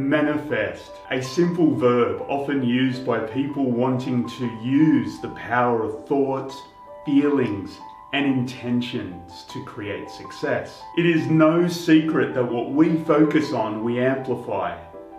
Manifest, a simple verb often used by people wanting to use the power of thoughts, feelings, and intentions to create success. It is no secret that what we focus on, we amplify,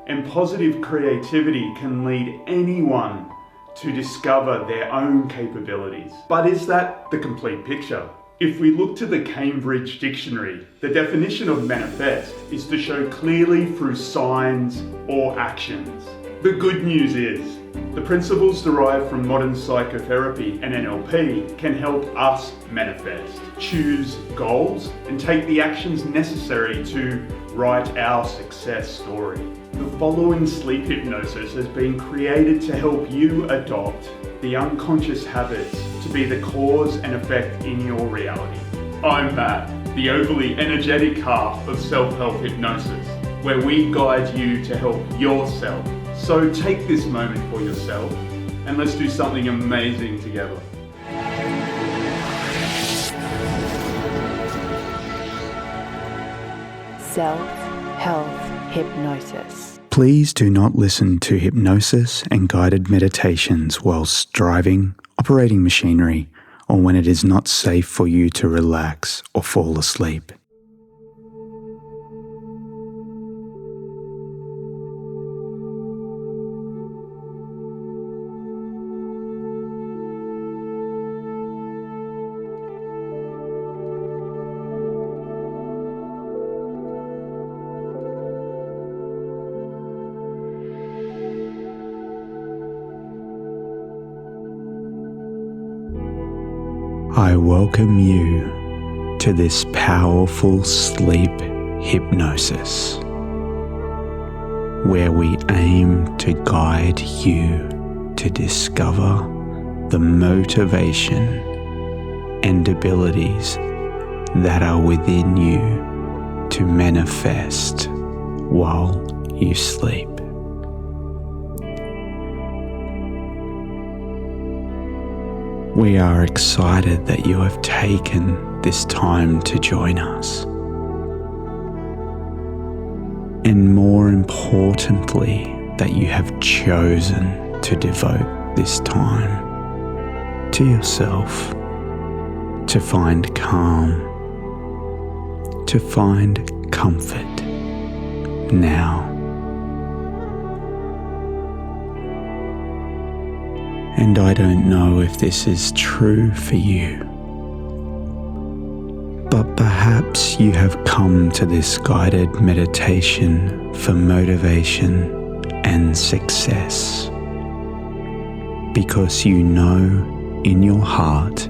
and positive creativity can lead anyone to discover their own capabilities. But is that the complete picture? If we look to the Cambridge Dictionary, the definition of manifest is to show clearly through signs or actions. The good news is, the principles derived from modern psychotherapy and NLP can help us manifest, choose goals, and take the actions necessary to write our success story. The following sleep hypnosis has been created to help you adopt the unconscious habits to be the cause and effect in your reality. I'm Matt, the overly energetic half of self-help hypnosis, where we guide you to help yourself. So take this moment for yourself and let's do something amazing together. Self-help hypnosis. Please do not listen to hypnosis and guided meditations whilst driving, operating machinery, or when it is not safe for you to relax or fall asleep. I welcome you to this powerful sleep hypnosis, where we aim to guide you to discover the motivation and abilities that are within you to manifest while you sleep. We are excited that you have taken this time to join us. And more importantly, that you have chosen to devote this time to yourself, to find calm, to find comfort now. And I don't know if this is true for you, but perhaps you have come to this guided meditation for motivation and success, because you know in your heart,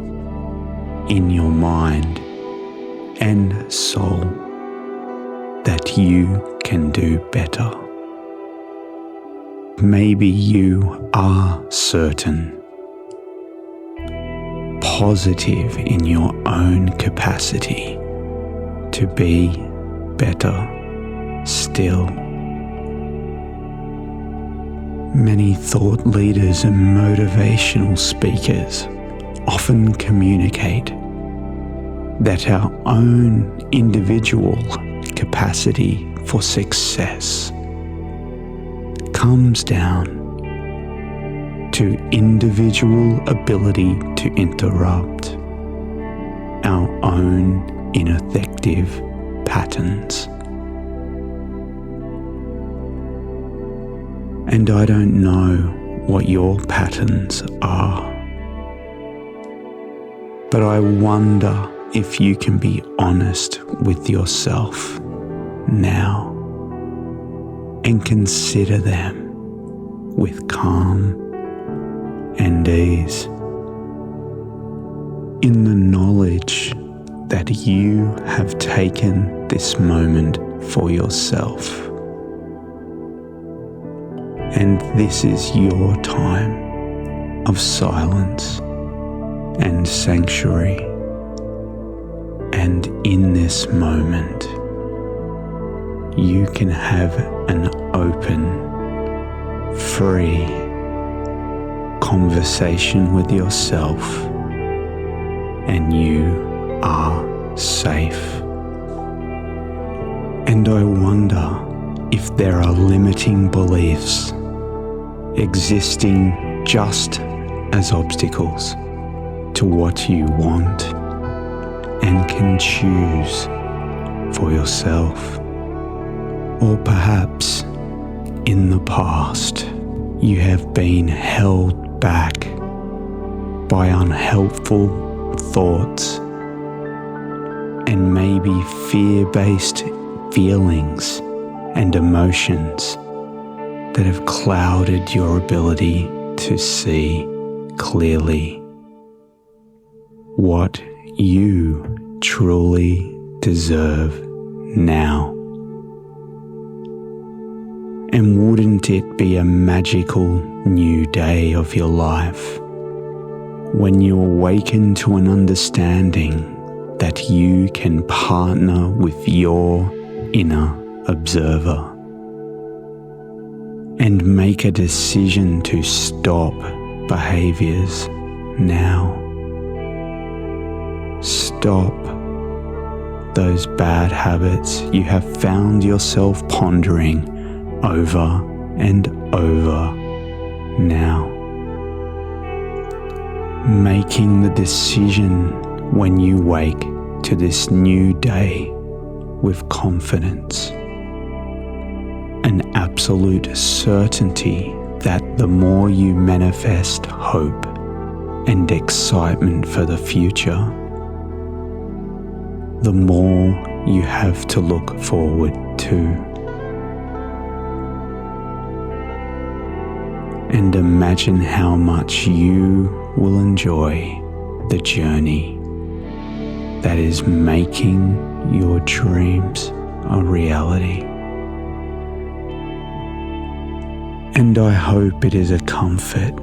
in your mind and soul that you can do better. Maybe you are certain, positive in your own capacity to be better still. Many thought leaders and motivational speakers often communicate that our own individual capacity for success comes down to individual ability to interrupt our own ineffective patterns. And I don't know what your patterns are, but I wonder if you can be honest with yourself now and consider them with calm and ease, in the knowledge that you have taken this moment for yourself. And this is your time of silence and sanctuary. And in this moment, you can have an open, free conversation with yourself, and you are safe. And I wonder if there are limiting beliefs existing just as obstacles to what you want and can choose for yourself. Or perhaps in the past you have been held back by unhelpful thoughts and maybe fear-based feelings and emotions that have clouded your ability to see clearly what you truly deserve now. And wouldn't it be a magical new day of your life when you awaken to an understanding that you can partner with your inner observer and make a decision to stop behaviors now. Stop those bad habits you have found yourself pondering over and over now. Making the decision when you wake to this new day with confidence, an absolute certainty that the more you manifest hope and excitement for the future, the more you have to look forward to. And imagine how much you will enjoy the journey that is making your dreams a reality. And I hope it is a comfort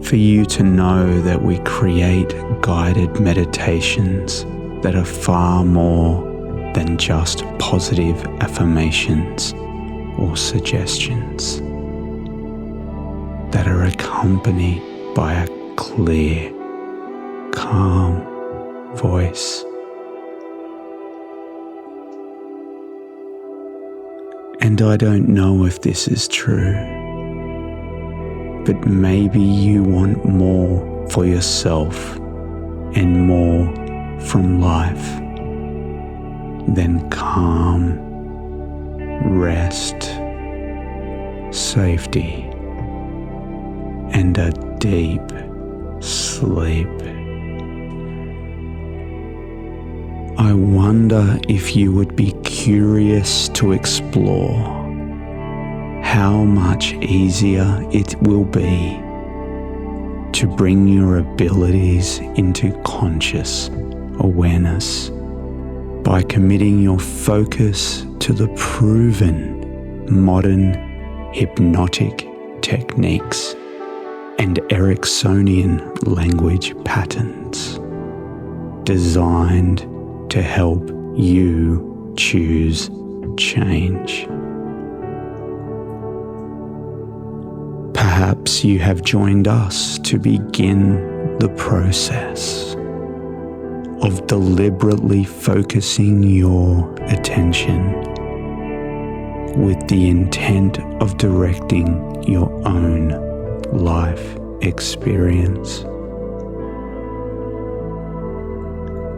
for you to know that we create guided meditations that are far more than just positive affirmations or suggestions, that are accompanied by a clear, calm voice. And I don't know if this is true, but maybe you want more for yourself and more from life than calm, rest, safety, and a deep sleep. I wonder if you would be curious to explore how much easier it will be to bring your abilities into conscious awareness by committing your focus to the proven modern hypnotic techniques and Ericksonian language patterns designed to help you choose change. Perhaps you have joined us to begin the process of deliberately focusing your attention with the intent of directing your own life experience.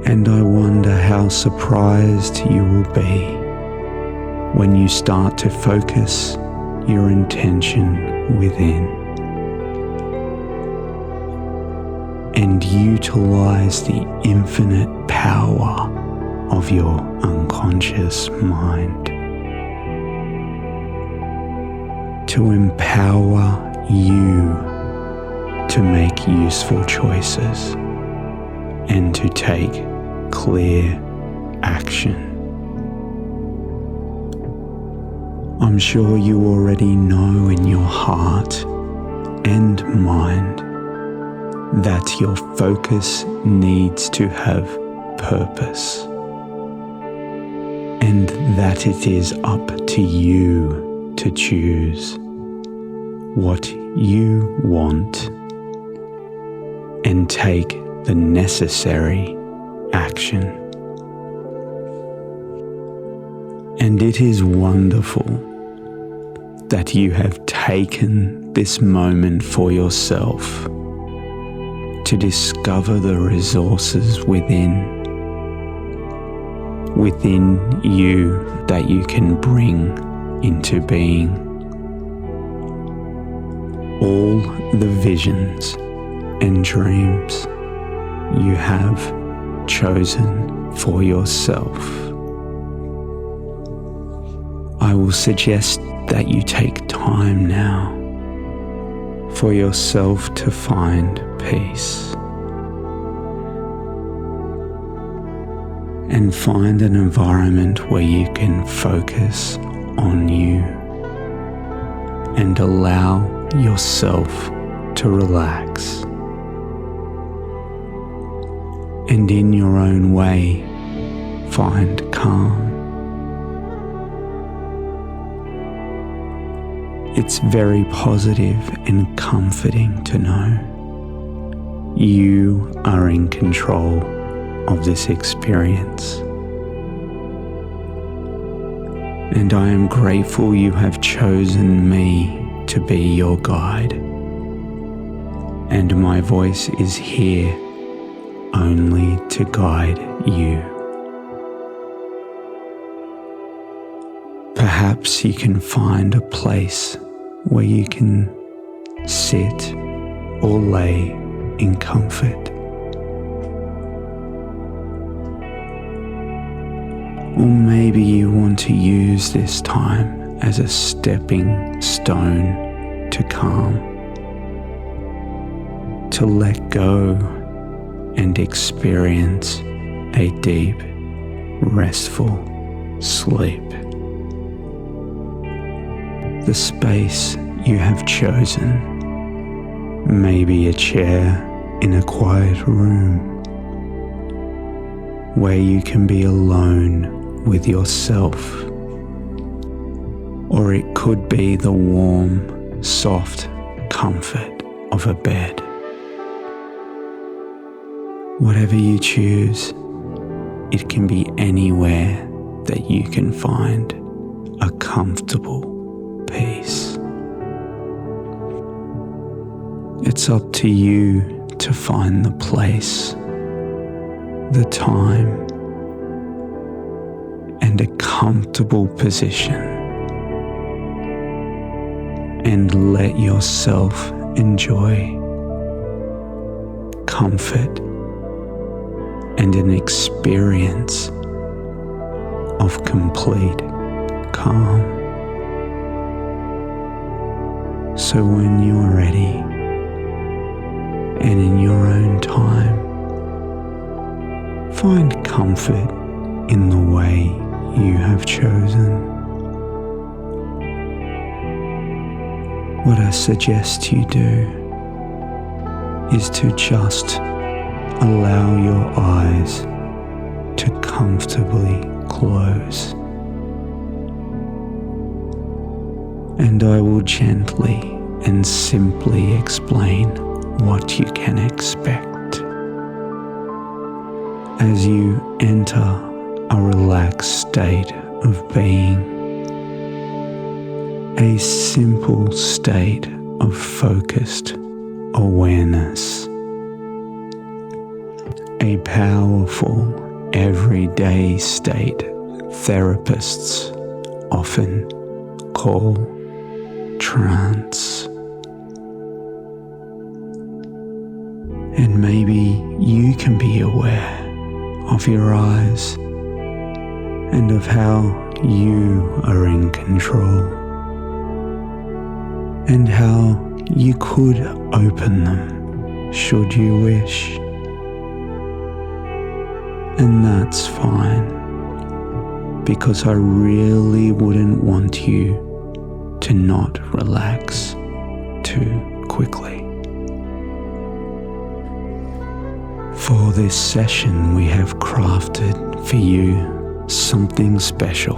And I wonder how surprised you will be when you start to focus your intention within and utilize the infinite power of your unconscious mind to empower you to make useful choices and to take clear action. I'm sure you already know in your heart and mind that your focus needs to have purpose, and that it is up to you to choose what you want and take the necessary action. And it is wonderful that you have taken this moment for yourself to discover the resources within you that you can bring into being. All the visions and dreams you have chosen for yourself. I will suggest that you take time now for yourself to find peace and find an environment where you can focus on you and allow yourself to relax. And in your own way, find calm. It's very positive and comforting to know you are in control of this experience. And I am grateful you have chosen me to be your guide. And my voice is here only to guide you. Perhaps you can find a place where you can sit or lay in comfort. Or maybe you want to use this time as a stepping stone to calm, to let go and experience a deep, restful sleep. The space you have chosen may be a chair in a quiet room where you can be alone with yourself, or it could be the warm, soft comfort of a bed. Whatever you choose, it can be anywhere that you can find a comfortable peace. It's up to you to find the place, the time, and a comfortable position, and let yourself enjoy comfort and an experience of complete calm. So when you're ready and in your own time, find comfort in the way you have chosen. What I suggest you do is to just allow your eyes to comfortably close. And I will gently and simply explain what you can expect as you enter a relaxed state of being, a simple state of focused awareness, a powerful everyday state therapists often call trance. And maybe you can be aware of your eyes and of how you are in control, and how you could open them should you wish. And that's fine, because I really wouldn't want you to not relax too quickly. For this session, we have crafted for you something special,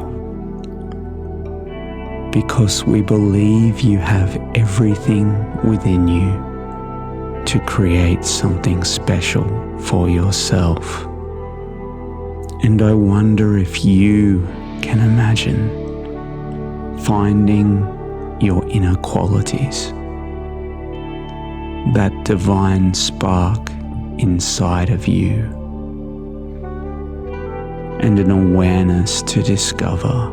because we believe you have everything within you to create something special for yourself. And I wonder if you can imagine, finding your inner qualities, that divine spark inside of you, and an awareness to discover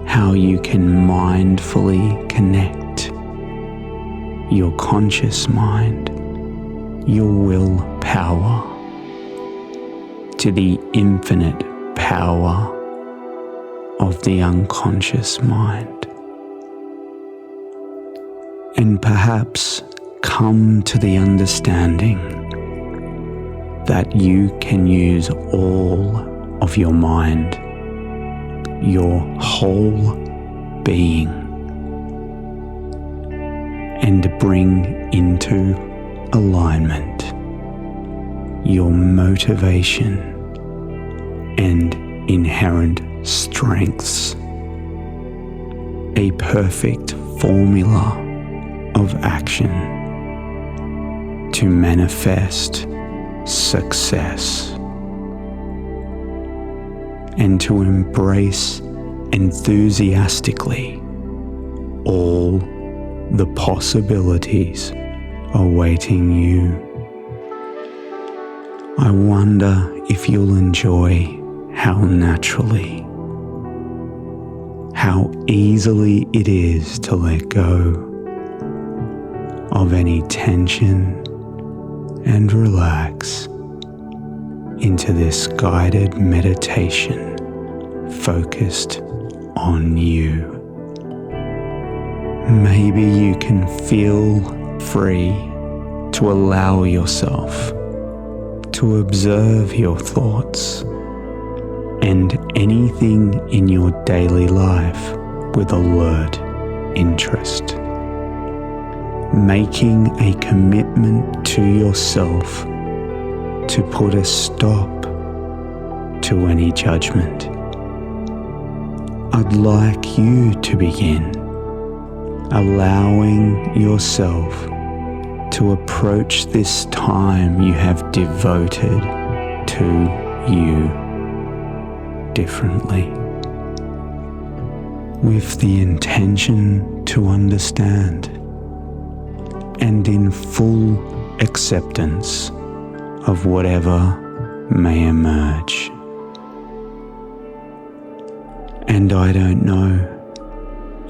how you can mindfully connect your conscious mind, your willpower, to the infinite power of the unconscious mind, and perhaps come to the understanding that you can use all of your mind, your whole being, and bring into alignment your motivation and inherent strengths, a perfect formula of action to manifest success and to embrace enthusiastically all the possibilities awaiting you. I wonder if you'll enjoy how naturally, how easily it is to let go of any tension and relax into this guided meditation focused on you. Maybe you can feel free to allow yourself to observe your thoughts and anything in your daily life with alert interest, making a commitment to yourself to put a stop to any judgment. I'd like you to begin allowing yourself to approach this time you have devoted to you differently, with the intention to understand and in full acceptance of whatever may emerge. And I don't know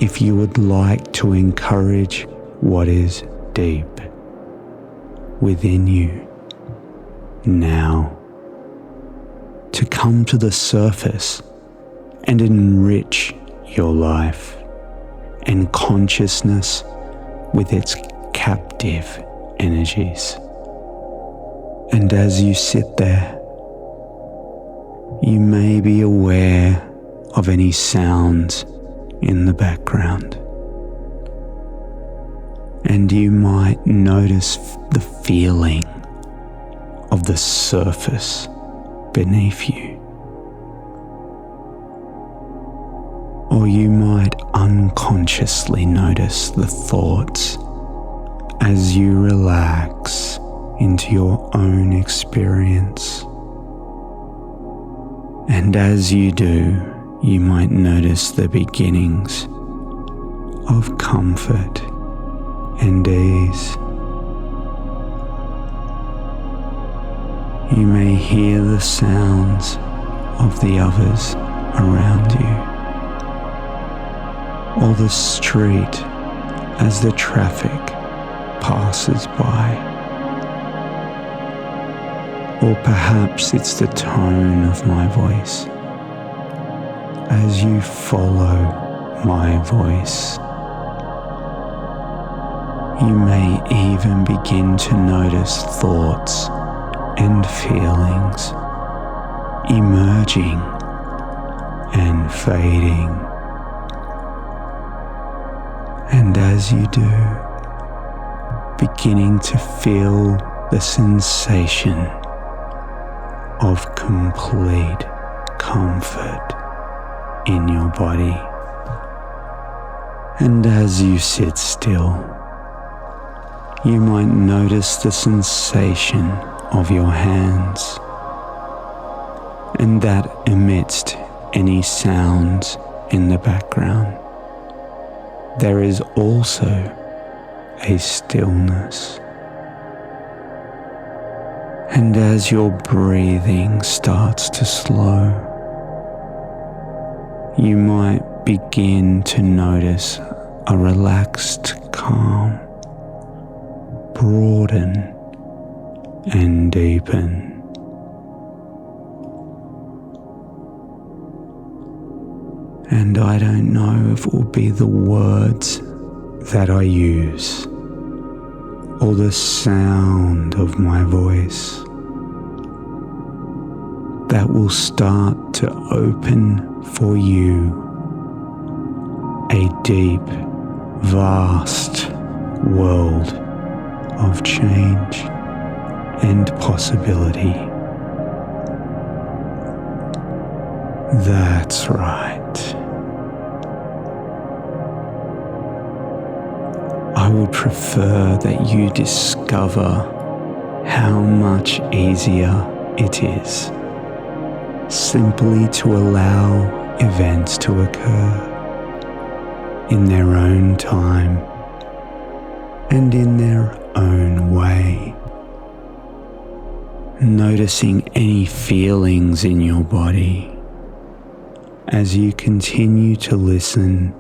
if you would like to encourage what is deep within you now to come to the surface and enrich your life and consciousness with its captive energies. And as you sit there, you may be aware of any sounds in the background, and you might notice the feeling of the surface beneath you. Or you might unconsciously notice the thoughts as you relax into your own experience. And as you do, you might notice the beginnings of comfort and ease. You may hear the sounds of the others around you, or the street as the traffic passes by. Or perhaps it's the tone of my voice as you follow my voice. You may even begin to notice thoughts and feelings emerging and fading. And as you do, beginning to feel the sensation of complete comfort in your body. And as you sit still, you might notice the sensation of your hands, and that amidst any sounds in the background, there is also a stillness. And as your breathing starts to slow, you might begin to notice a relaxed calm broaden and deepen. And I don't know if it will be the words that I use or the sound of my voice that will start to open for you a deep, vast world of change and possibility. That's right. I would prefer that you discover how much easier it is simply to allow events to occur in their own time and in their own way. Noticing any feelings in your body as you continue to listen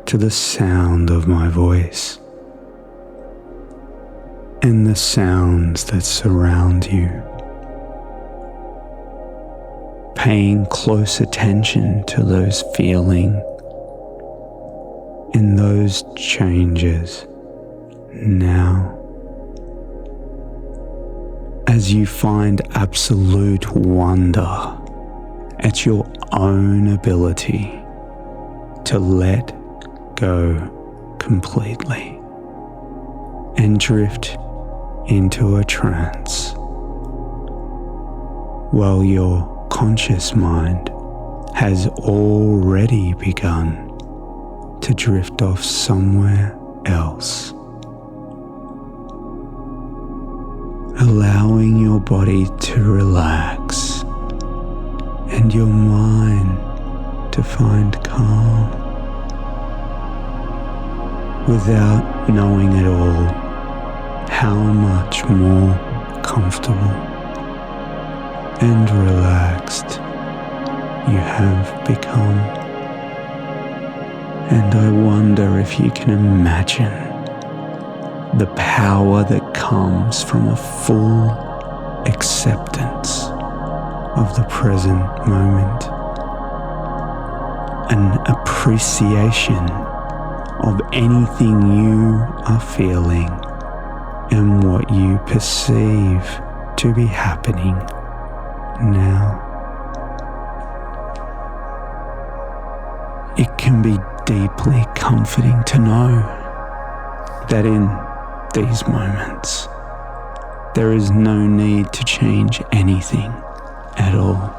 to the sound of my voice and the sounds that surround you. Paying close attention to those feelings and those changes now, as you find absolute wonder at your own ability to let go completely and drift into a trance while your conscious mind has already begun to drift off somewhere else. Allowing your body to relax and your mind to find calm without knowing at all how much more comfortable and relaxed you have become. And I wonder if you can imagine the power that comes from a full acceptance of the present moment, an appreciation of anything you are feeling and what you perceive to be happening now. It can be deeply comforting to know that in these moments there is no need to change anything at all,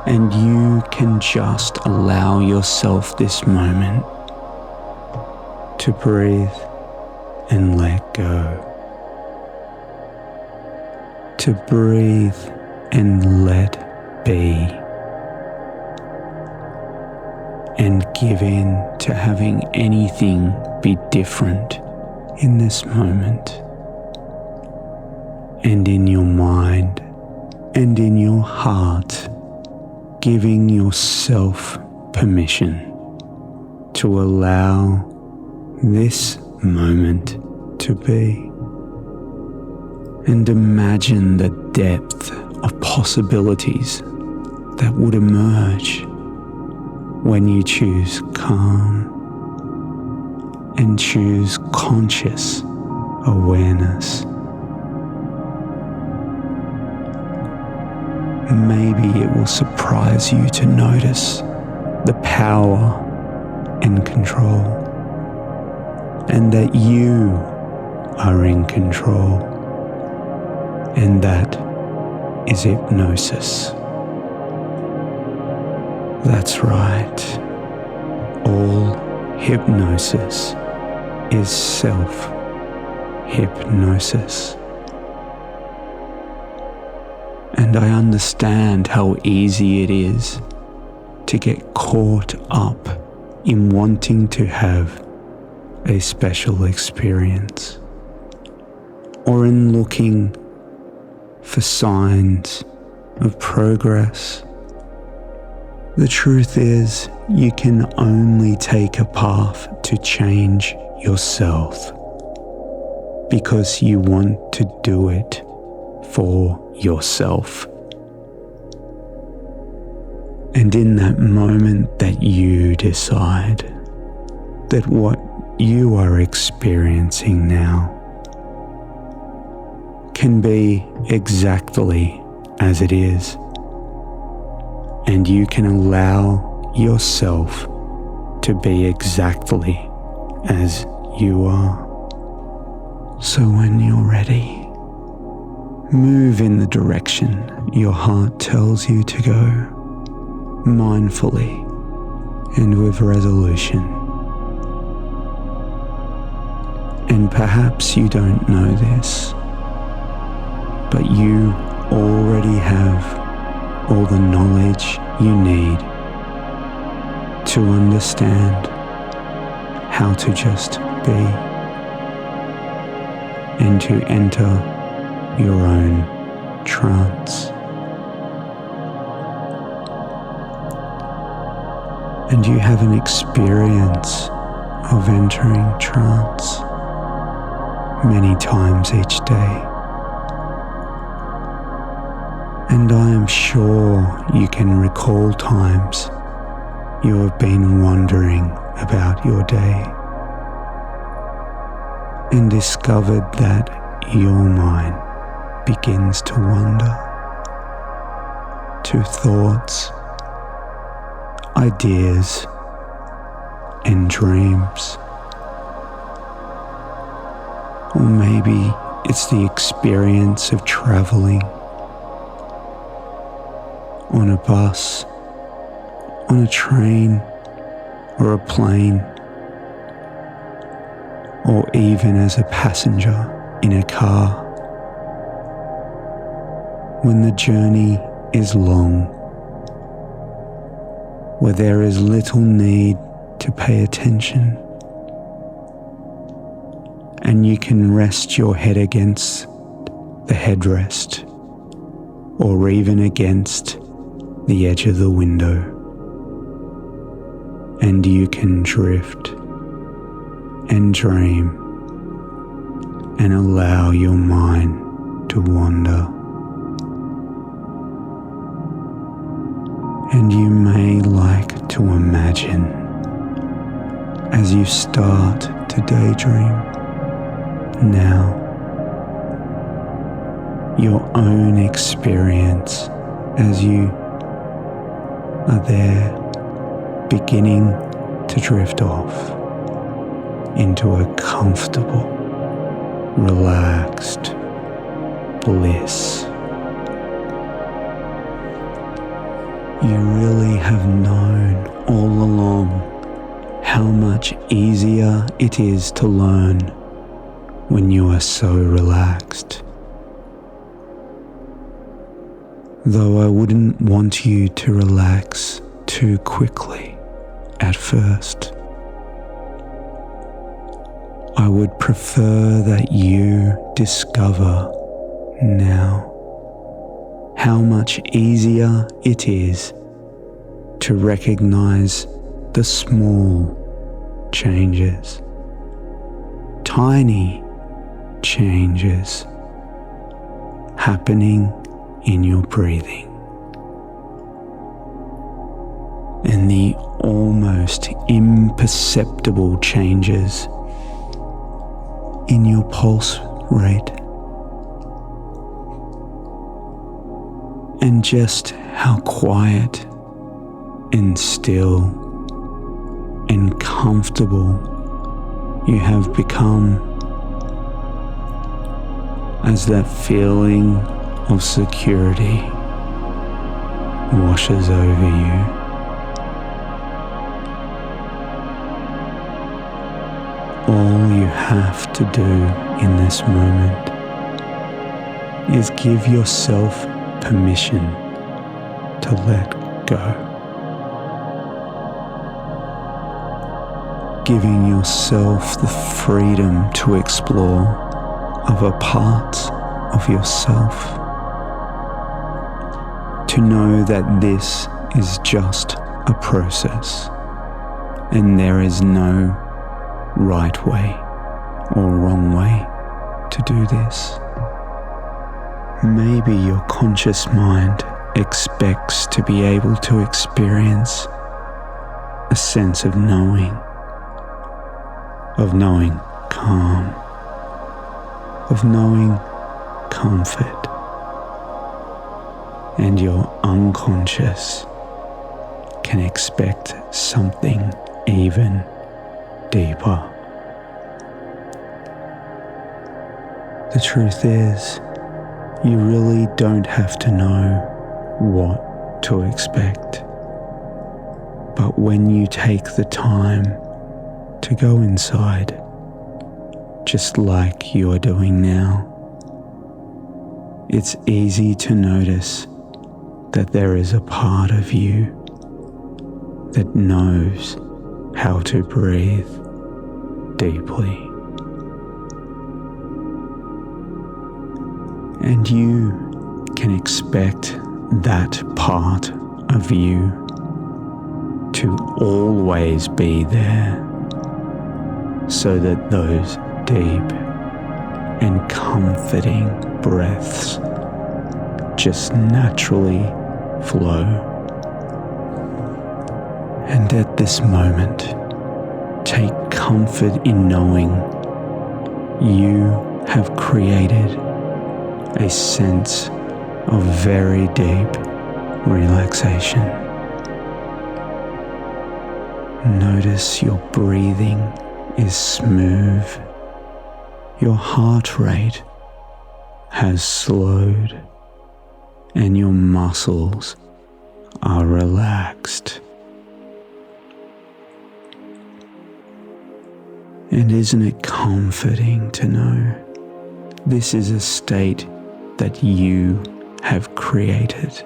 and you can just allow yourself this moment to breathe and let go, to breathe and let be, and give in to having anything be different in this moment, and in your mind and in your heart, giving yourself permission to allow this moment to be, and imagine the depth of possibilities that would emerge when you choose calm and choose conscious awareness. Maybe it will surprise you to notice the power and control, and that you are in control, and that is hypnosis. That's right. All hypnosis is self-hypnosis. And I understand how easy it is to get caught up in wanting to have a special experience, or in looking for signs of progress. The truth is, you can only take a path to change yourself because you want to do it for yourself. And in that moment that you decide that what you are experiencing now can be exactly as it is, and you can allow yourself to be exactly as you are. So when you're ready, move in the direction your heart tells you to go, mindfully and with resolution. And perhaps you don't know this, but you already have all the knowledge you need to understand how to just be and to enter your own trance. And you have an experience of entering trance many times each day. And I am sure you can recall times you have been wondering about your day and discovered that your mind begins to wander to thoughts, ideas, and dreams. Or maybe it's the experience of traveling on a bus, on a train, or a plane, or even as a passenger in a car. When the journey is long, where there is little need to pay attention, and you can rest your head against the headrest, or even against the edge of the window, and you can drift and dream and allow your mind to wander. And you may like to imagine, as you start to daydream now, your own experience as you are there, beginning to drift off into a comfortable, relaxed bliss. You really have known all along how much easier it is to learn when you are so relaxed. Though I wouldn't want you to relax too quickly at first. I would prefer that you discover now how much easier it is to recognize the small changes, tiny changes happening in your breathing, and the almost imperceptible changes in your pulse rate, and just how quiet and still and comfortable you have become as that feeling of security washes over you. All you have to do in this moment is give yourself permission to let go. Giving yourself the freedom to explore other parts of yourself. To know that this is just a process and there is no right way or wrong way to do this. Maybe your conscious mind expects to be able to experience a sense of knowing calm, of knowing comfort, and your unconscious can expect something even deeper. The truth is, you really don't have to know what to expect. But when you take the time to go inside, just like you are doing now, it's easy to notice that there is a part of you that knows how to breathe deeply. And you can expect that part of you to always be there, so that those deep and comforting breaths just naturally flow. And at this moment, take comfort in knowing you have created a sense of very deep relaxation. Notice your breathing is smooth. Your heart rate has slowed and your muscles are relaxed. And isn't it comforting to know this is a state that you have created,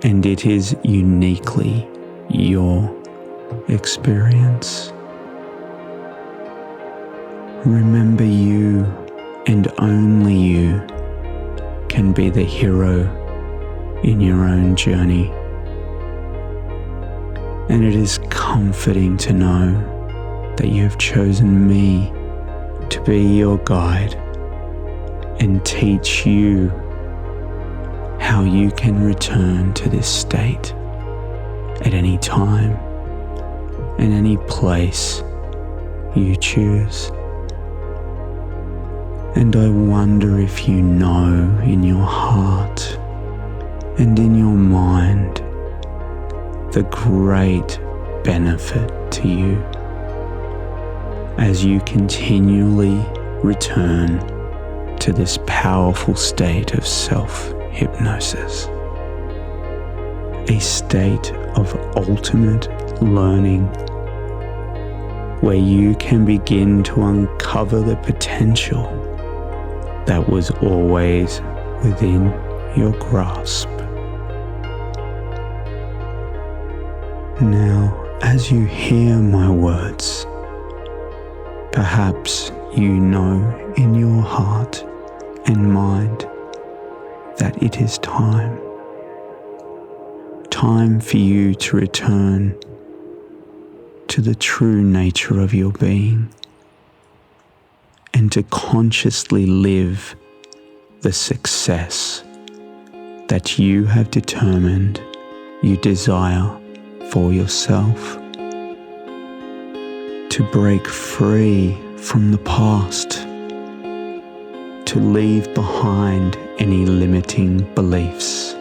and it is uniquely your experience? Remember, you and only you can be the hero in your own journey. And it is comforting to know that you have chosen me to be your guide and teach you how you can return to this state at any time and any place you choose. And I wonder if you know in your heart and in your mind the great benefit to you as you continually return to this powerful state of self-hypnosis, a state of ultimate learning where you can begin to uncover the potential that was always within your grasp. Now, as you hear my words, perhaps you know in your heart and mind that it is time for you to return to the true nature of your being and to consciously live the success that you have determined you desire for yourself. To break free from the past, to leave behind any limiting beliefs,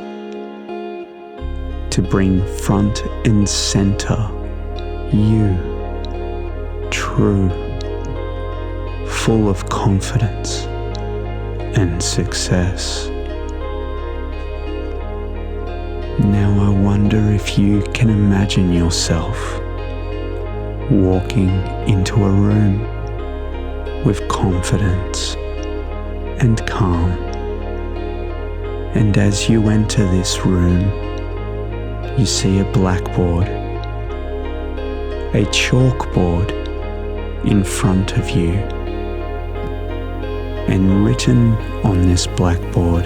to bring front and center you, true, full of confidence and success. Now I wonder if you can imagine yourself walking into a room with confidence and calm, And as you enter this room, you see a blackboard, a chalkboard in front of you. And written on this blackboard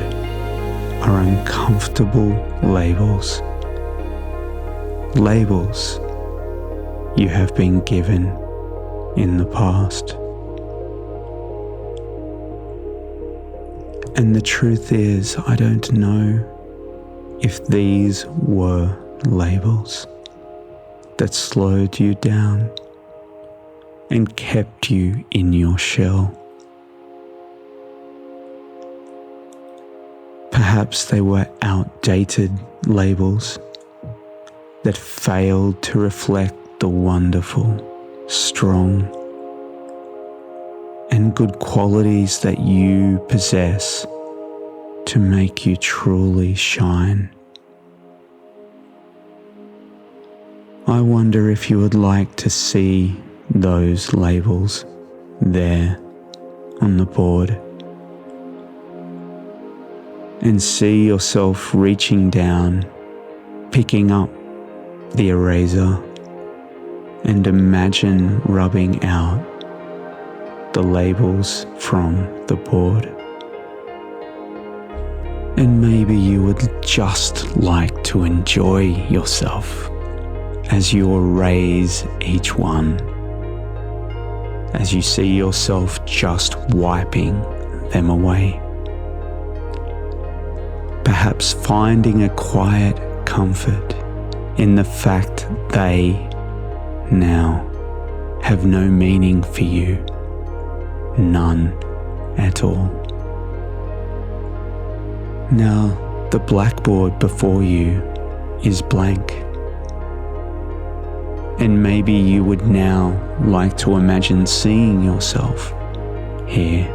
are uncomfortable labels. Labels you have been given in the past. And the truth is, I don't know if these were labels that slowed you down and kept you in your shell. Perhaps they were outdated labels that failed to reflect the wonderful, strong, and good qualities that you possess to make you truly shine. I wonder if you would like to see those labels there on the board and see yourself reaching down, picking up the eraser, and imagine rubbing out the labels from the board. And maybe you would just like to enjoy yourself as you erase each one, as you see yourself just wiping them away. Perhaps finding a quiet comfort in the fact they now have no meaning for you. None at all. Now, the blackboard before you is blank. And maybe you would now like to imagine seeing yourself here,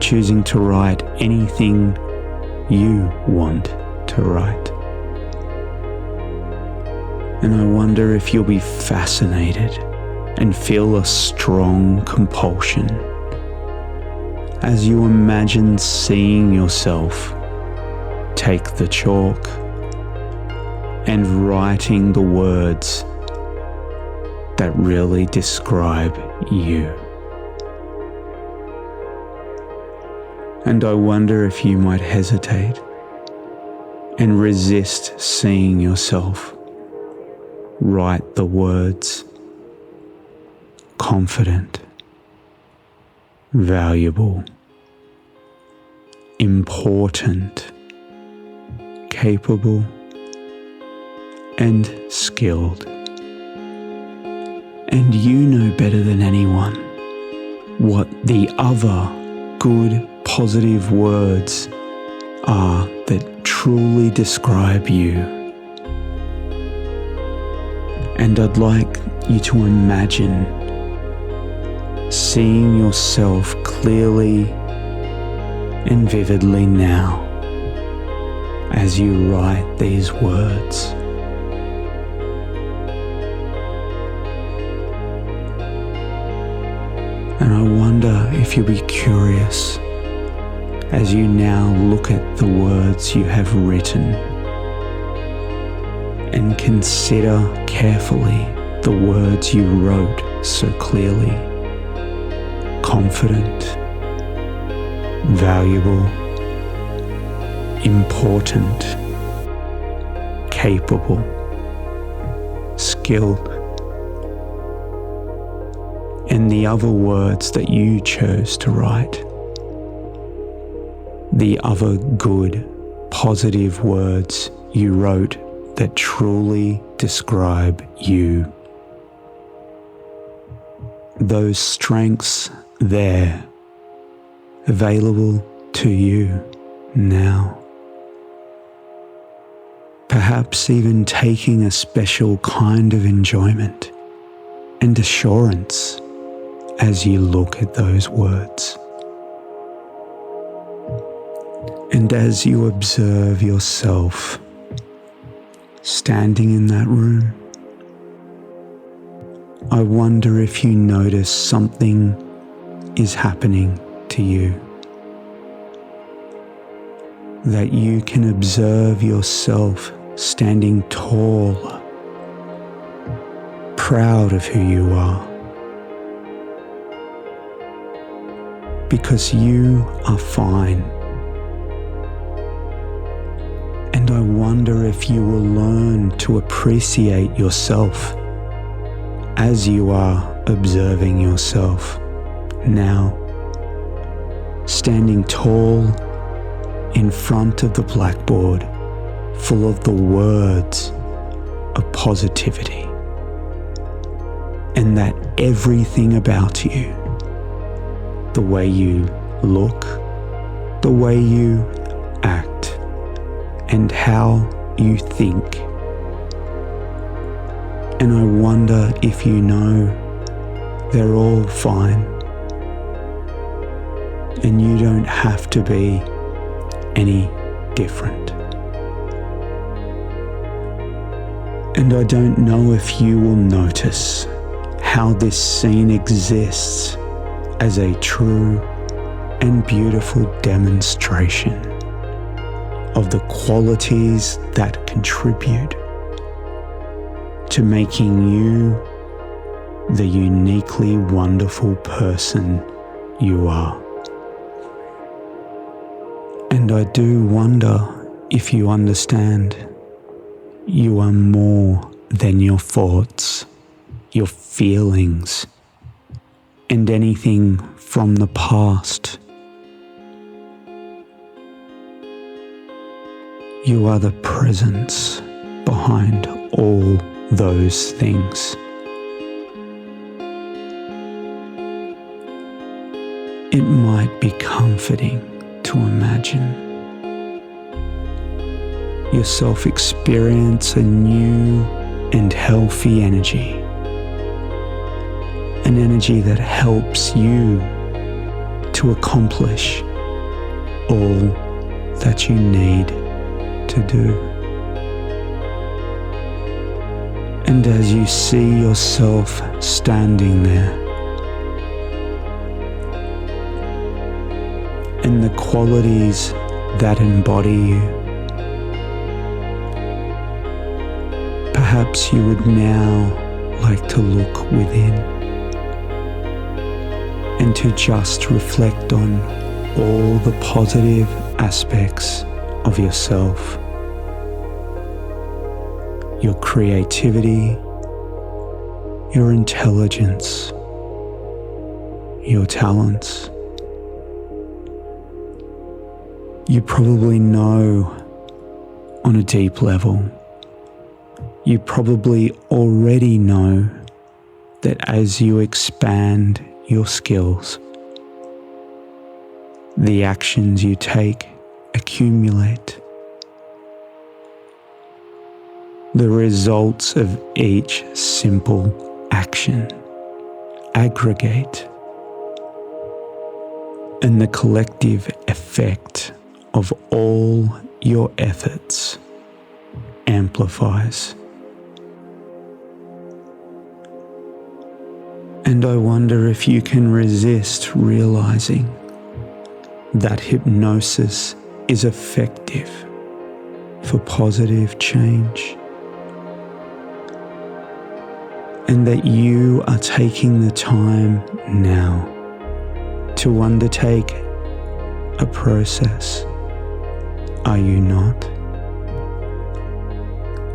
choosing to write anything you want to write. And I wonder if you'll be fascinated and feel a strong compulsion as you imagine seeing yourself take the chalk and writing the words that really describe you. And I wonder if you might hesitate and resist seeing yourself write the words confident, valuable, important, capable, and skilled. And you know better than anyone what the other good, positive words are that truly describe you. And I'd like you to imagine seeing yourself clearly and vividly now as you write these words. And I wonder if you'll be curious as you now look at the words you have written and consider carefully the words you wrote so clearly. Confident, valuable, important, capable, skilled, and the other words that you chose to write, the other good, positive words you wrote that truly describe you. Those strengths there, available to you now. Perhaps even taking a special kind of enjoyment and assurance as you look at those words. And as you observe yourself standing in that room, I wonder if you notice something is happening to you. that you can observe yourself standing tall, proud of who you are, because you are fine. And I wonder if you will learn to appreciate yourself as you are observing yourself now, standing tall in front of the blackboard, full of the words of positivity, and that everything about you, the way you look, the way you act, and how you think. And I wonder if you know they're all fine, and you don't have to be any different. And I don't know if you will notice how this scene exists as a true and beautiful demonstration of the qualities that contribute to making you the uniquely wonderful person you are. And I do wonder if you understand you are more than your thoughts, your feelings, and anything from the past. You are the presence behind all those things. It might be comforting to imagine yourself experience a new and healthy energy, an energy that helps you to accomplish all that you need to do. And as you see yourself standing there, and the qualities that embody you, perhaps you would now like to look within and to just reflect on all the positive aspects of yourself, your creativity, your intelligence, your talents. You probably know on a deep level, you probably already know that as you expand your skills, the actions you take accumulate. The results of each simple action aggregate, and the collective effect of all your efforts amplifies. And I wonder if you can resist realizing that hypnosis is effective for positive change, and that you are taking the time now to undertake a process. Are you not?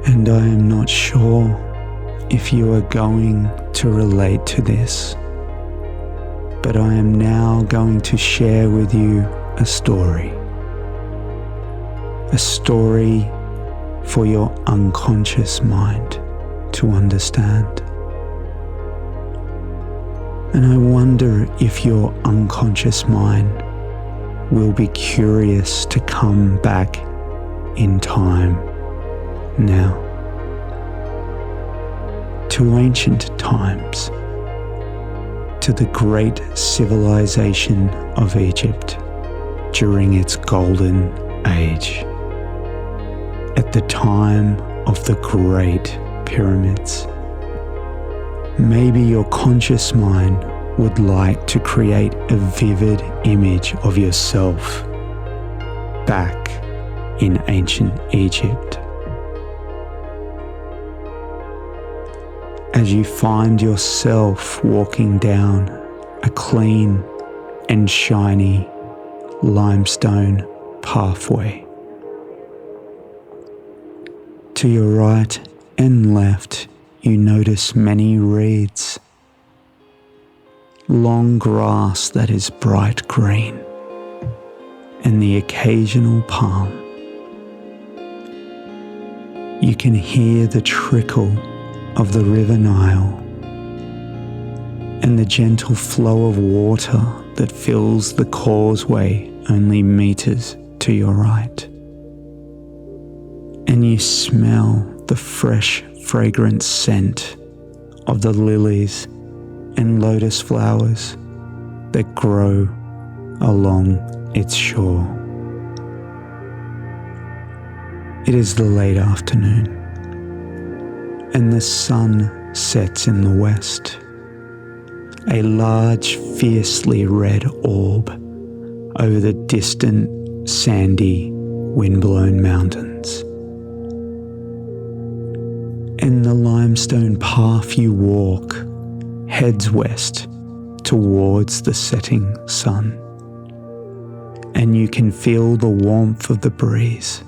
And I am not sure if you are going to relate to this, but I am now going to share with you a story for your unconscious mind to understand. And I wonder if your unconscious mind will be curious to come back in time now, to ancient times, to the great civilization of Egypt during its golden age, at the time of the great pyramids. Maybe your conscious mind would like to create a vivid image of yourself back in ancient Egypt. As you find yourself walking down a clean and shiny limestone pathway. To your right and left, you notice many reeds, long grass that is bright green, and the occasional palm. You can hear the trickle of the River Nile and the gentle flow of water that fills the causeway only meters to your right. And you smell the fresh, fragrant scent of the lilies and lotus flowers that grow along its shore. It is the late afternoon, and the sun sets in the west, a large, fiercely red orb over the distant, sandy, windblown mountains. And the limestone path you walk heads west towards the setting sun, and you can feel the warmth of the breeze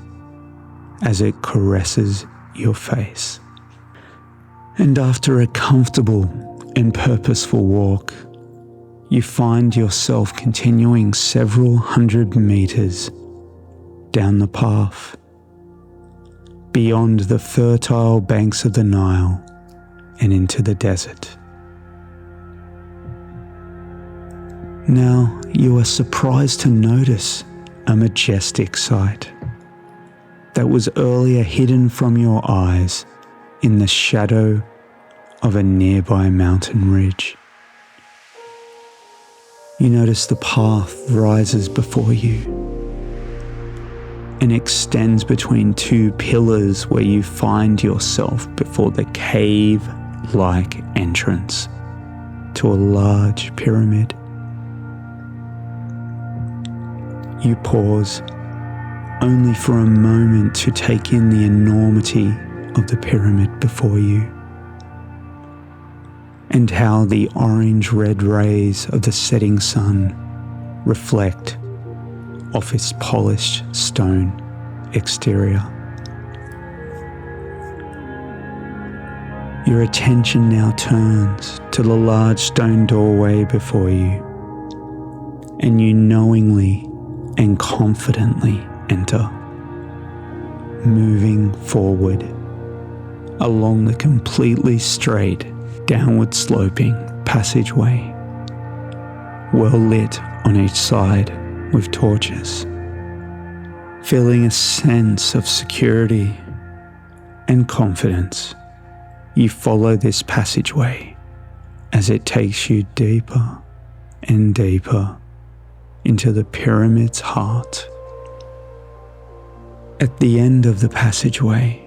as it caresses your face. And after a comfortable and purposeful walk, you find yourself continuing several hundred meters down the path, beyond the fertile banks of the Nile and into the desert. Now you are surprised to notice a majestic sight that was earlier hidden from your eyes in the shadow of a nearby mountain ridge. You notice the path rises before you and extends between two pillars where you find yourself before the cave-like entrance to a large pyramid. You pause only for a moment to take in the enormity of the pyramid before you, and how the orange-red rays of the setting sun reflect off its polished stone exterior. Your attention now turns to the large stone doorway before you, and you knowingly and confidently enter, moving forward along the completely straight, downward sloping passageway, well lit on each side with torches. Feeling a sense of security and confidence, you follow this passageway as it takes you deeper and deeper into the pyramid's heart. At the end of the passageway,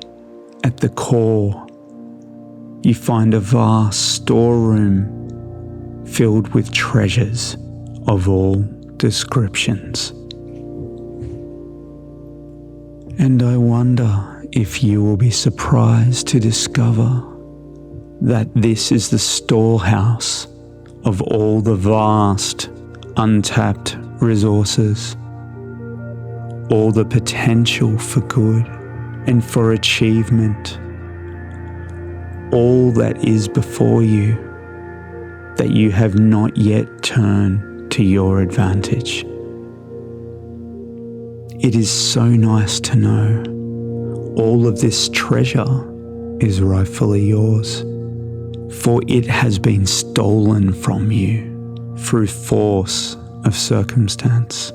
at the core, you find a vast storeroom filled with treasures of all descriptions. And I wonder if you will be surprised to discover that this is the storehouse of all the vast, untapped resources, all the potential for good and for achievement, all that is before you that you have not yet turned to your advantage. It is so nice to know all of this treasure is rightfully yours, for it has been stolen from you through force of circumstance.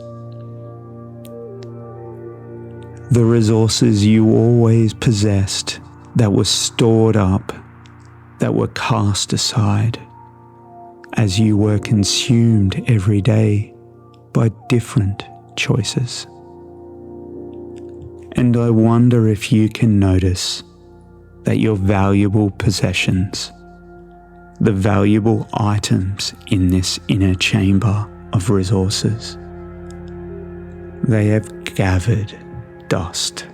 The resources you always possessed that were stored up, that were cast aside, as you were consumed every day by different choices. And I wonder if you can notice that your valuable possessions, the valuable items in this inner chamber of resources, they have gathered dust.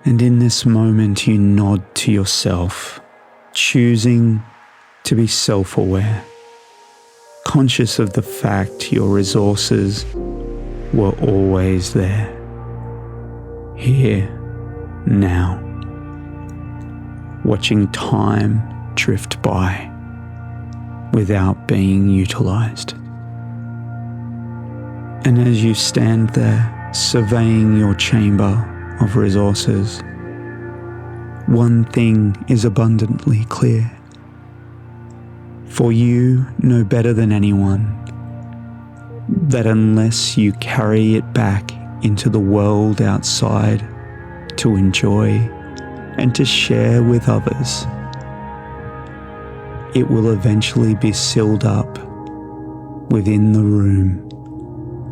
And in this moment you nod to yourself, choosing to be self-aware, conscious of the fact your resources were always there, here, now, watching time drift by without being utilized. And as you stand there, surveying your chamber of resources, one thing is abundantly clear. For you know better than anyone that unless you carry it back into the world outside to enjoy and to share with others, it will eventually be sealed up within the room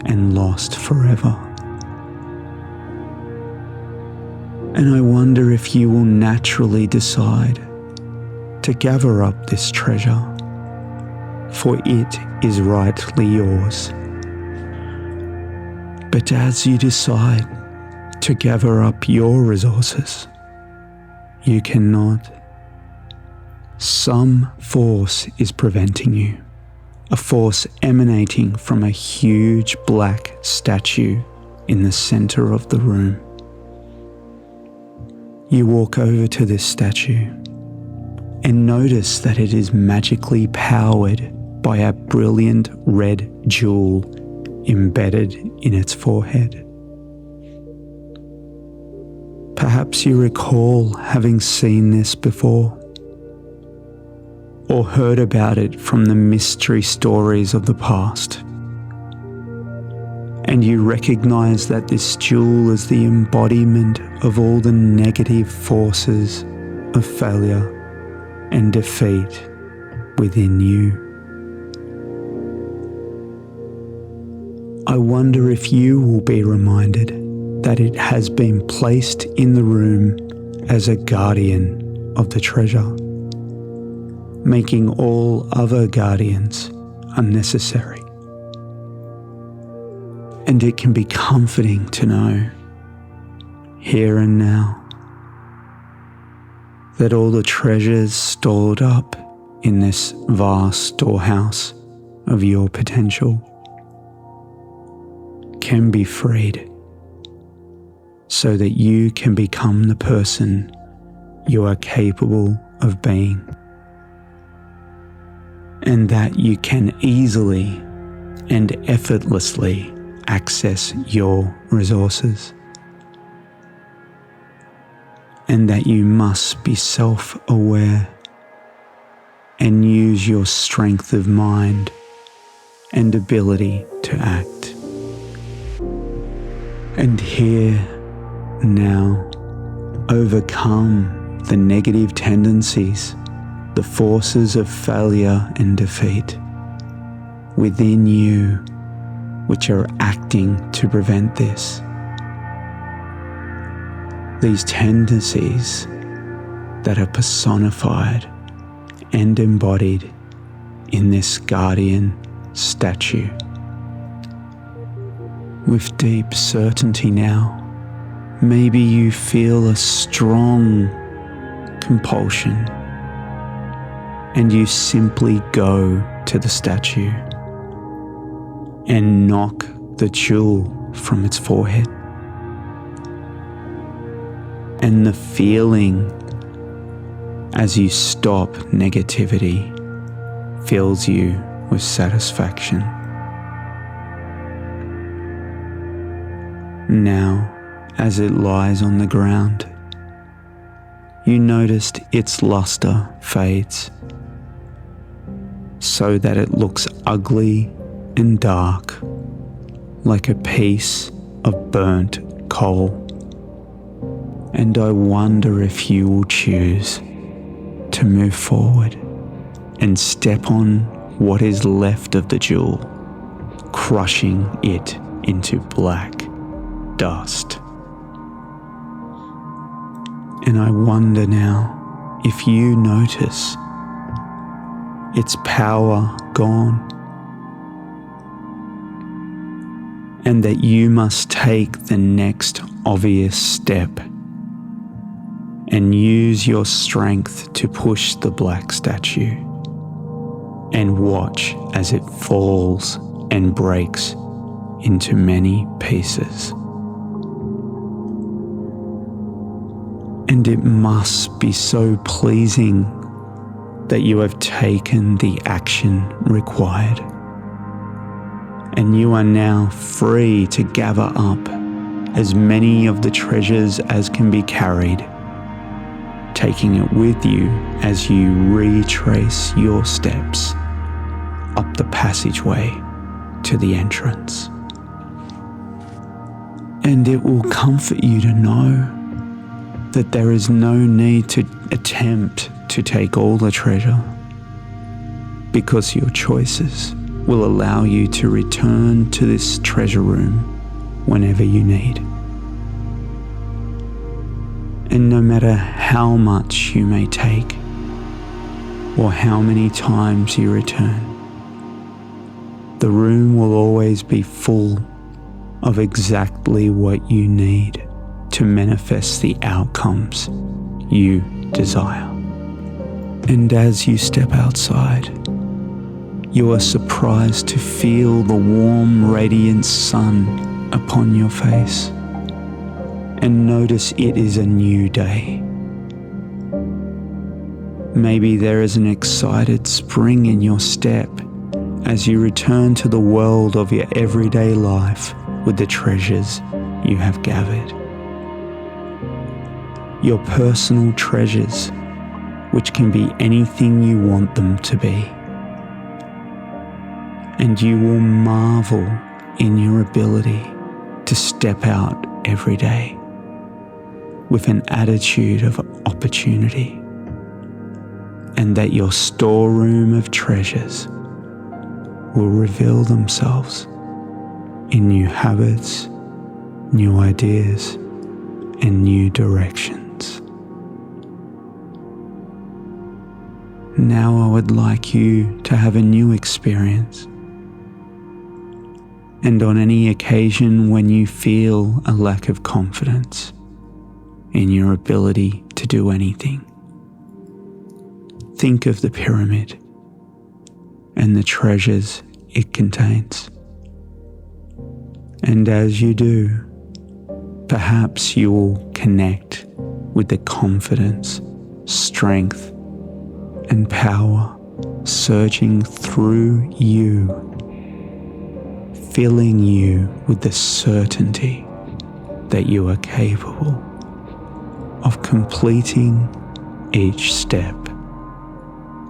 and lost forever. And I wonder if you will naturally decide to gather up this treasure, for it is rightly yours. But as you decide to gather up your resources, you cannot. Some force is preventing you, a force emanating from a huge black statue in the center of the room. You walk over to this statue and notice that it is magically powered by a brilliant red jewel embedded in its forehead. Perhaps you recall having seen this before, or heard about it from the mystery stories of the past. And you recognize that this jewel is the embodiment of all the negative forces of failure and defeat within you. I wonder if you will be reminded that it has been placed in the room as a guardian of the treasure, making all other guardians unnecessary. And it can be comforting to know, here and now, that all the treasures stored up in this vast storehouse of your potential can be freed, so that you can become the person you are capable of being, and that you can easily and effortlessly access your resources, and that you must be self-aware and use your strength of mind and ability to act. And here, now, overcome the negative tendencies, the forces of failure and defeat within you, which are acting to prevent this. These tendencies that are personified and embodied in this guardian statue. With deep certainty now, maybe you feel a strong compulsion and you simply go to the statue and knock the jewel from its forehead. And the feeling as you stop negativity fills you with satisfaction. Now, as it lies on the ground, you noticed its luster fades, so that it looks ugly and dark, like a piece of burnt coal. And I wonder if you will choose to move forward and step on what is left of the jewel, crushing it into black dust. And I wonder now if you notice its power gone, and that you must take the next obvious step and use your strength to push the black statue and watch as it falls and breaks into many pieces. And it must be so pleasing that you have taken the action required, and you are now free to gather up as many of the treasures as can be carried, taking it with you as you retrace your steps up the passageway to the entrance. And it will comfort you to know that there is no need to attempt to take all the treasure, because your choices will allow you to return to this treasure room whenever you need. And no matter how much you may take or how many times you return, the room will always be full of exactly what you need to manifest the outcomes you desire. And as you step outside, you are surprised to feel the warm, radiant sun upon your face, and notice it is a new day. Maybe there is an excited spring in your step as you return to the world of your everyday life with the treasures you have gathered. Your personal treasures, which can be anything you want them to be. And you will marvel in your ability to step out every day with an attitude of opportunity, and that your storeroom of treasures will reveal themselves in new habits, new ideas, and new directions. Now I would like you to have a new experience. And on any occasion when you feel a lack of confidence in your ability to do anything, think of the pyramid and the treasures it contains. And as you do, perhaps you will connect with the confidence, strength, and power surging through you, filling you with the certainty that you are capable of completing each step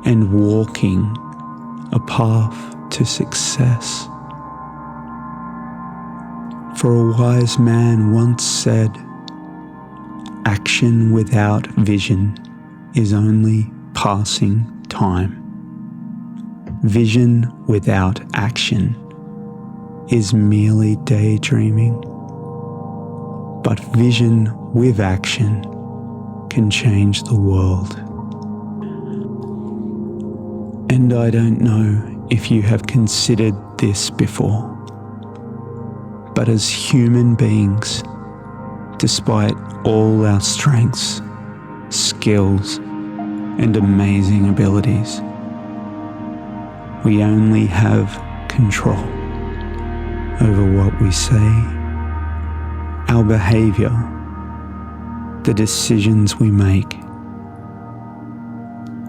and walking a path to success. For a wise man once said, "Action without vision is only passing time. Vision without action is merely daydreaming. But vision with action can change the world." And I don't know if you have considered this before, but as human beings, despite all our strengths, skills, and amazing abilities, we only have control over what we say, our behavior, the decisions we make,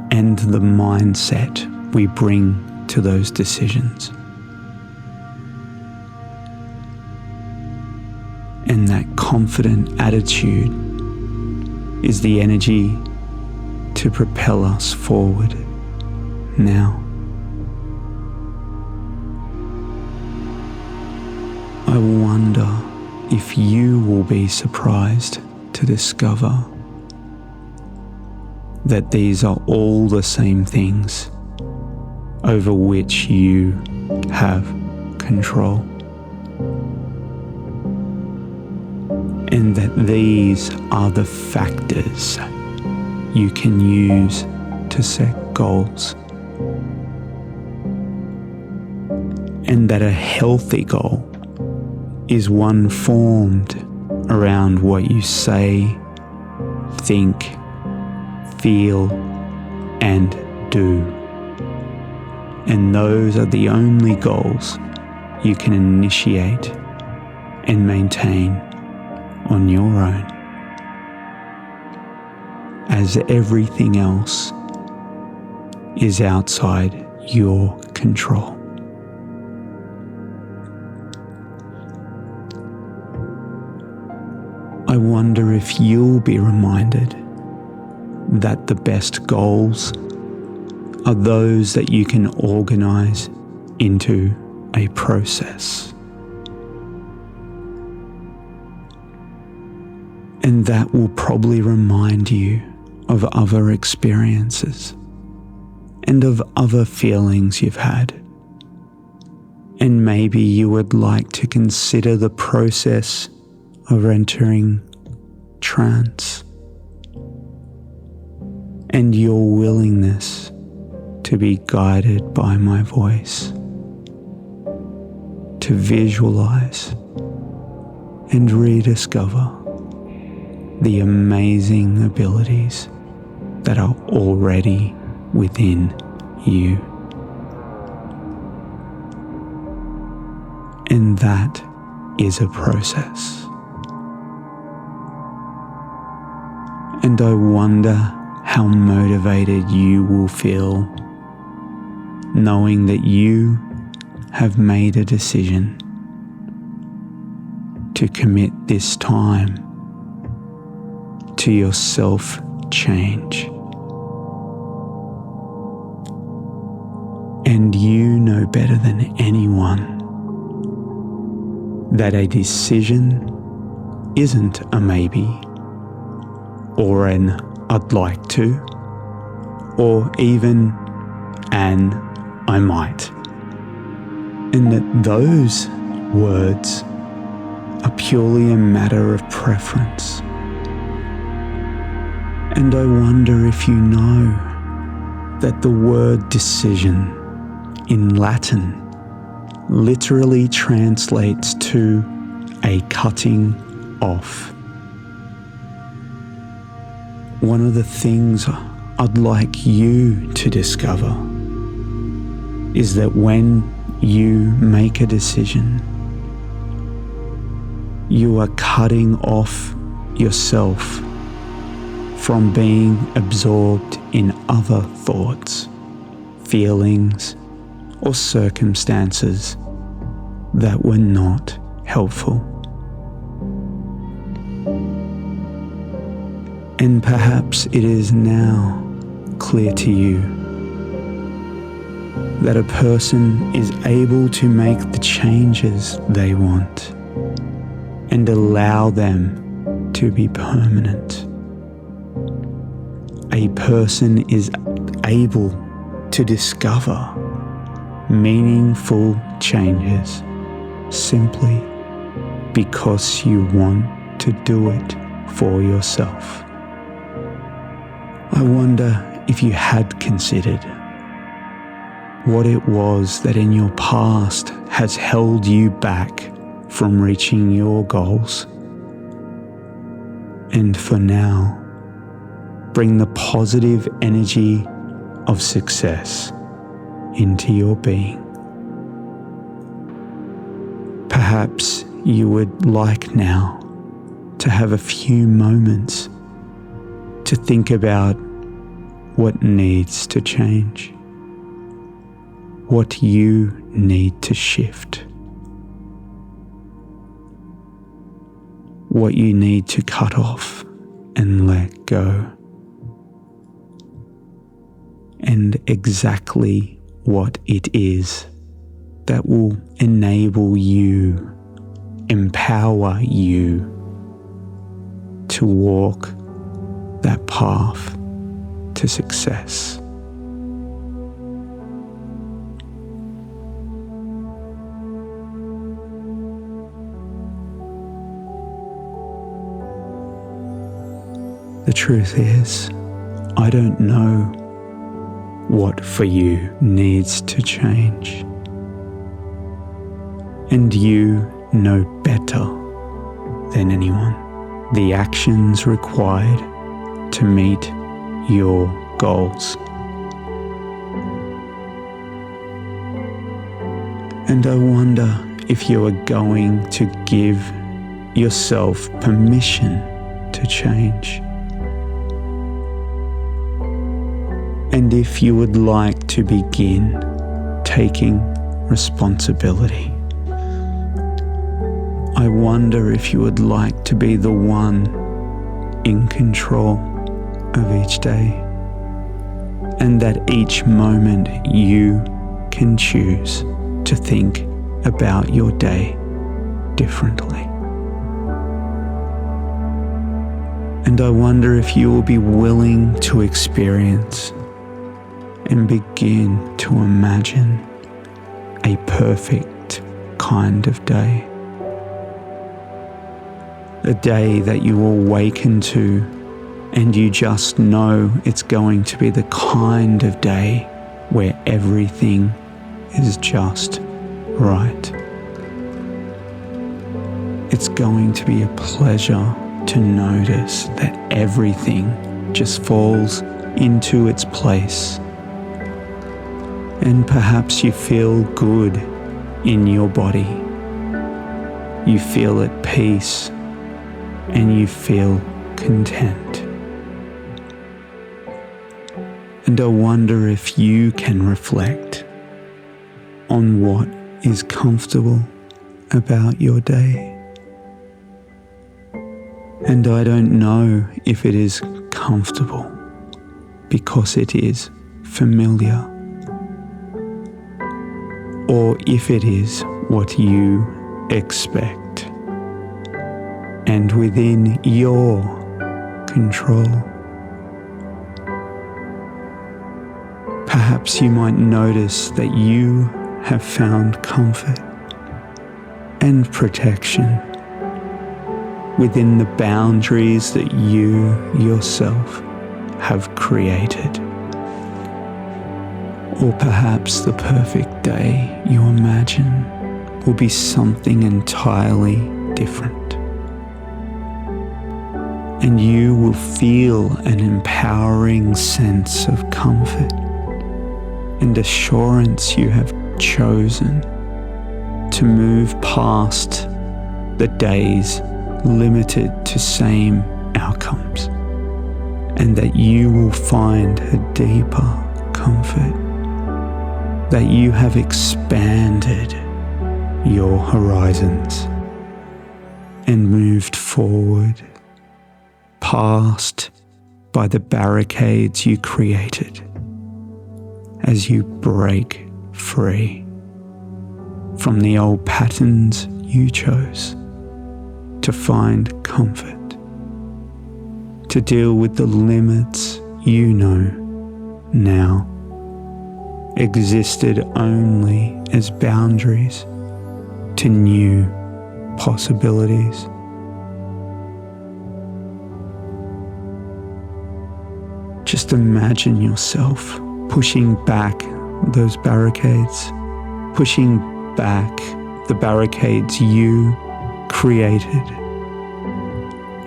and the mindset we bring to those decisions. And that confident attitude is the energy to propel us forward now. I wonder if you will be surprised to discover that these are all the same things over which you have control, and that these are the factors you can use to set goals, and that a healthy goal is one formed around what you say, think, feel, and do. And those are the only goals you can initiate and maintain on your own, as everything else is outside your control. I wonder if you'll be reminded that the best goals are those that you can organize into a process. And that will probably remind you of other experiences and of other feelings you've had. And maybe you would like to consider the process of entering trance and your willingness to be guided by my voice, to visualize and rediscover the amazing abilities that are already within you. And that is a process. And I wonder how motivated you will feel knowing that you have made a decision to commit this time to your self-change. And you know better than anyone that a decision isn't a maybe, or an I'd like to, or even an I might. And that those words are purely a matter of preference. And I wonder if you know that the word decision in Latin literally translates to a cutting off. One of the things I'd like you to discover is that when you make a decision, you are cutting off yourself from being absorbed in other thoughts, feelings, or circumstances that were not helpful. And perhaps it is now clear to you that a person is able to make the changes they want and allow them to be permanent. A person is able to discover meaningful changes simply because you want to do it for yourself. I wonder if you had considered what it was that in your past has held you back from reaching your goals. And for now, bring the positive energy of success into your being. Perhaps you would like now to have a few moments to think about what needs to change, what you need to shift, what you need to cut off and let go, and exactly what it is that will enable you, empower you to walk that path to success. The truth is, I don't know what for you needs to change. And you no better than anyone. The actions required to meet your goals. And I wonder if you are going to give yourself permission to change. And if you would like to begin taking responsibility. I wonder if you would like to be the one in control of each day, and that each moment you can choose to think about your day differently. And I wonder if you will be willing to experience and begin to imagine a perfect kind of day. A day that you will awaken to and you just know it's going to be the kind of day where everything is just right. It's going to be a pleasure to notice that everything just falls into its place. And perhaps you feel good in your body. You feel at peace and you feel content. And I wonder if you can reflect on what is comfortable about your day. And I don't know if it is comfortable because it is familiar, or if it is what you expect and within your control. Perhaps you might notice that you have found comfort and protection within the boundaries that you yourself have created. Or perhaps the perfect day you imagine will be something entirely different. And you will feel an empowering sense of comfort and assurance you have chosen to move past the days limited to same outcomes, and that you will find a deeper comfort, that you have expanded your horizons and moved forward past by the barricades you created as you break free from the old patterns you chose to find comfort, to deal with the limits you know now existed only as boundaries to new possibilities. Just imagine yourself pushing back those barricades, pushing back the barricades you created,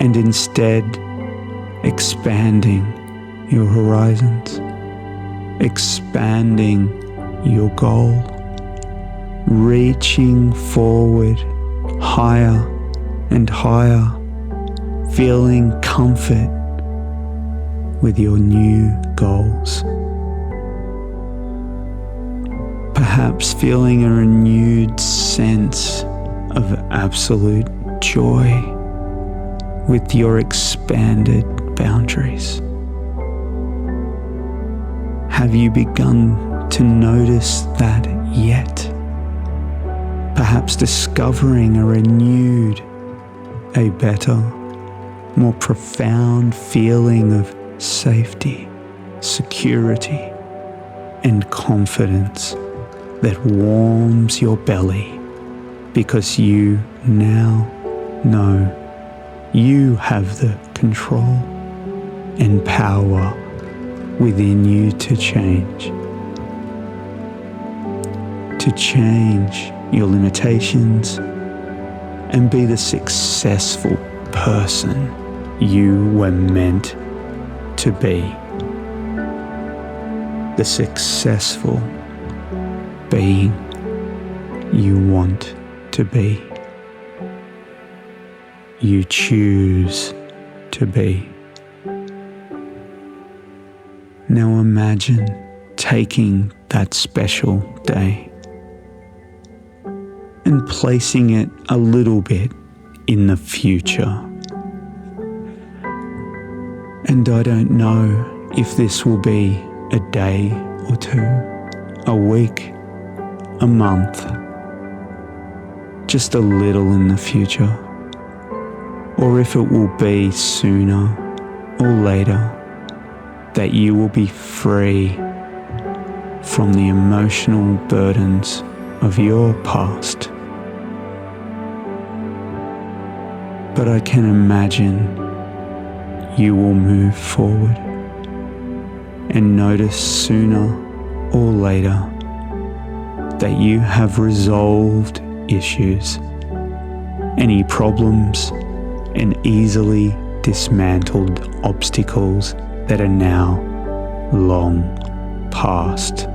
and instead expanding your horizons, expanding your goal, reaching forward higher and higher, feeling comfort with your new goals. Perhaps feeling a renewed sense of absolute joy with your expanded boundaries. Have you begun to notice that yet? Perhaps discovering a renewed, a better, more profound feeling of safety, security, and confidence that warms your belly because you now know you have the control and power within you to change your limitations and be the successful person you were meant to be. The successful being you want to be. You choose to be. Now imagine taking that special day and placing it a little bit in the future. And I don't know if this will be a day or two, a week, a month, just a little in the future, or if it will be sooner or later that you will be free from the emotional burdens of your past. But I can imagine you will move forward and notice sooner or later that you have resolved issues, any problems, and easily dismantled obstacles that are now long past.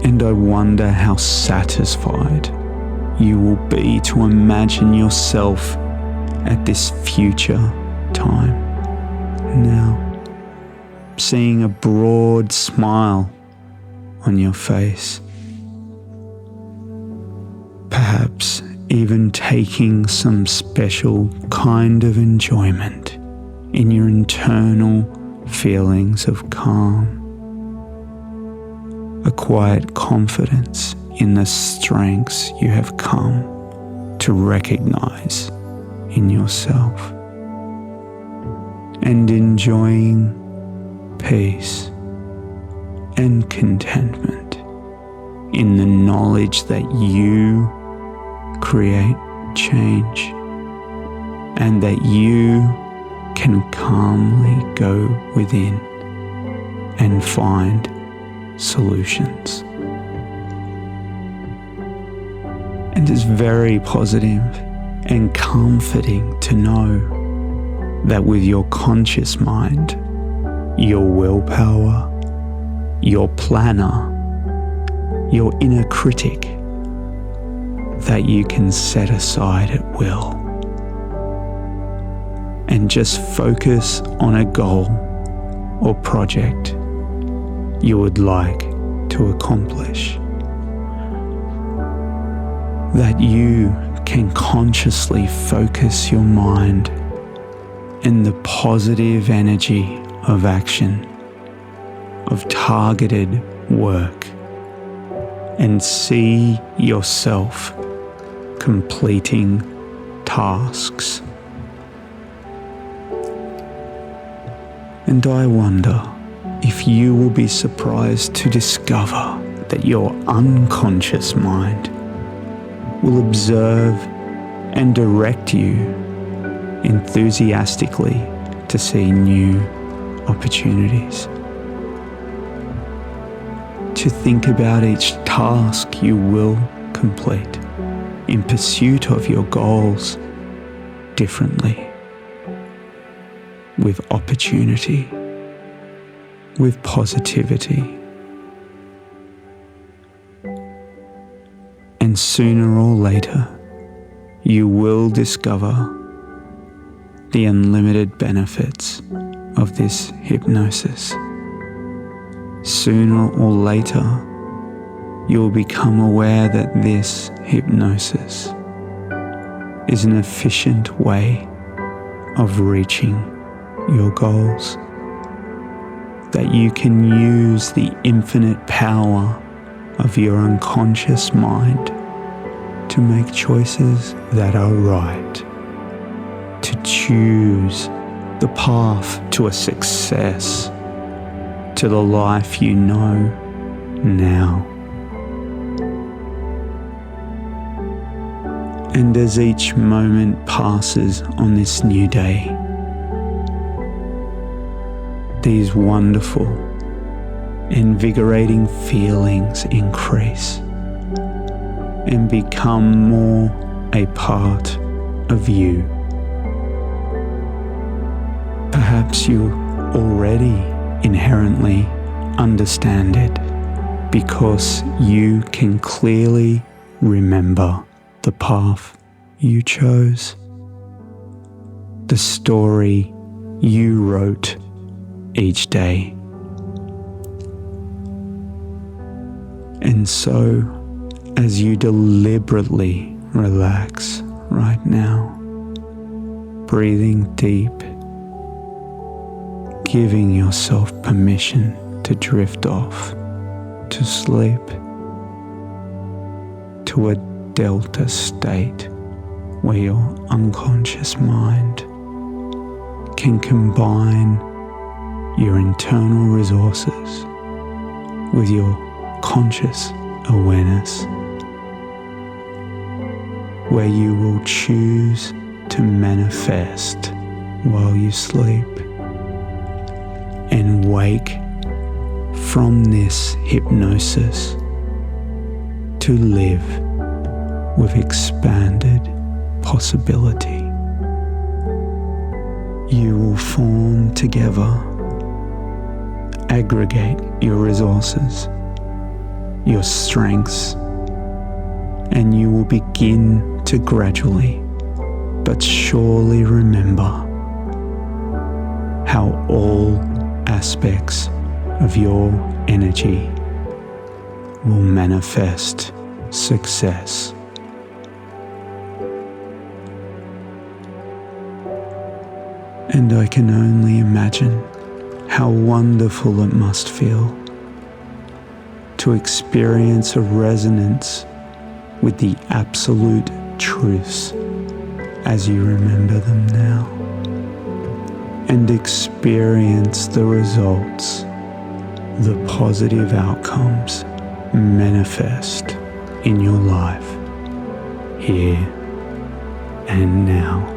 And I wonder how satisfied you will be to imagine yourself at this future time. Now, seeing a broad smile on your face, perhaps even taking some special kind of enjoyment in your internal feelings of calm, a quiet confidence in the strengths you have come to recognize in yourself, and enjoying peace and contentment in the knowledge that you create change and that you can calmly go within and find solutions. And it's very positive and comforting to know that with your conscious mind, your willpower, your planner, your inner critic, that you can set aside at will and just focus on a goal or project you would like to accomplish. That you can consciously focus your mind in the positive energy of action, of targeted work, and see yourself completing tasks. And I wonder if you will be surprised to discover that your unconscious mind will observe and direct you enthusiastically to see new opportunities, to think about each task you will complete in pursuit of your goals differently, with opportunity, with positivity. And sooner or later, you will discover the unlimited benefits of this hypnosis. Sooner or later, you will become aware that this hypnosis is an efficient way of reaching your goals, that you can use the infinite power of your unconscious mind to make choices that are right, to choose the path to a success, to the life you know now. And as each moment passes on this new day, these wonderful, invigorating feelings increase, and become more a part of you. Perhaps you already inherently understand it because you can clearly remember the path you chose, the story you wrote each day. And so, as you deliberately relax right now, breathing deep, giving yourself permission to drift off, to sleep, to a delta state where your unconscious mind can combine your internal resources with your conscious awareness, where you will choose to manifest while you sleep and wake from this hypnosis to live with expanded possibility. You will form together, aggregate your resources, your strengths, and you will begin to gradually but surely remember how all aspects of your energy will manifest success. And I can only imagine how wonderful it must feel to experience a resonance with the absolute truths as you remember them now, and experience the results, the positive outcomes manifest in your life here and now.